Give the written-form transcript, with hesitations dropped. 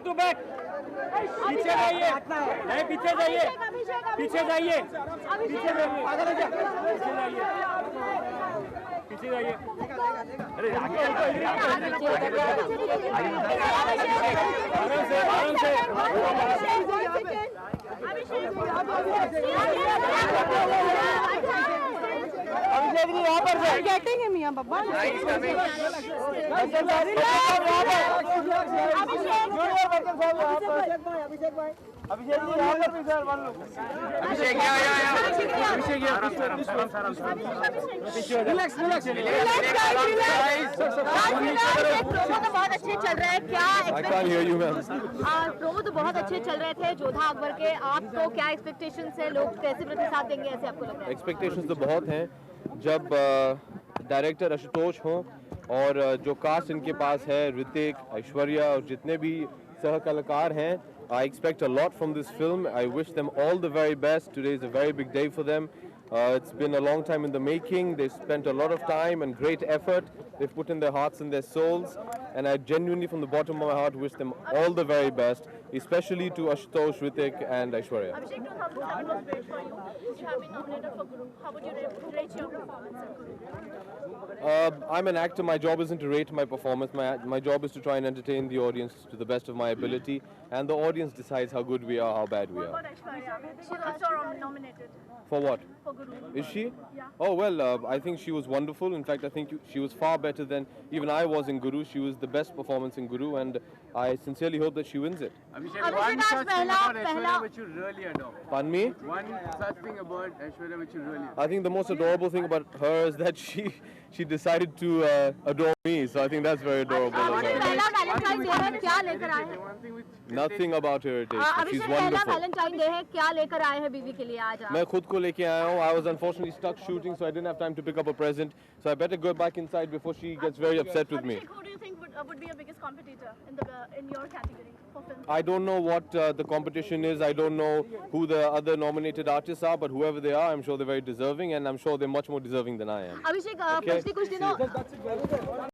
To back, पीछे जाइए, नहीं पीछे जाइए, पीछे जाइए, पीछे जाइए, पीछे जाइए। अरे आगे आराम से, आराम से। अभिषेक जी यहाँ पर से गेटिंग है मियां बाबा। अभिषेक जी यहाँ पर भी सर मान लो। अभिषेक रिलैक्स रिलैक्स बहुत अच्छे चल रहे हैं, क्या प्रोमो तो बहुत अच्छे चल रहे थे जोधा अकबर के। आपको क्या एक्सपेक्टेशंस है, लोग कैसे प्रतिसाद देंगे ऐसे आपको लगता है? एक्सपेक्टेशंस तो बहुत हैं। जब डायरेक्टर आशुतोष हों और जो कास्ट इनके पास है, ऋतिक, ऐश्वर्या और जितने भी सह कलाकार हैं, I expect a lot from this film. I wish them all the very best. Today is a very big day for them. It's been a long time in the making. They've spent a lot of time and great effort. They've put in their hearts and their souls. And I genuinely, from the bottom of my heart, wish them all the very best, especially to Ashutosh, Hrithik and Aishwarya. Abhishek, 2007 was great for you. You have been nominated for Guru. How would you rate your performance at Guru? I'm an actor. My job isn't to rate my performance. My job is to try and entertain the audience to the best of my ability. And the audience decides how good we are, how bad we What are. about Aishwarya? She's also nominated For what? for Guru. Is she? Yeah. Oh, well, I think she was wonderful. In fact, I think she was far better than even I was in Guru. She was the best performance in Guru, and I sincerely hope that she wins it. Abhishek, one such thing about Aishwarya which you really adore. Pardon me? One such thing about Aishwarya which you really adore. I think the most adorable thing about her is that she decided to adore me. So I think that's very adorable. as well. पहला Valentine day है, क्या लेकर आए हैं? One thing which Nothing about her irritates me. She's अभिषेक, पहला wonderful. Valentine day है, क्या लेकर आए हैं बीवी के लिए आज आप? मैं खुद को लेके आया हूँ. I was unfortunately stuck shooting, so I didn't have time to pick up a present. So I better go back inside before she gets very upset with me. Abhishek, who do you think would be your biggest competitor in your category for film? I don't know what the competition is. I don't know who the other nominated artists are, but whoever they are, I'm sure they're very deserving, and I'm sure they're much more deserving than I am. अभिषेक, पिछले कुछ दिनों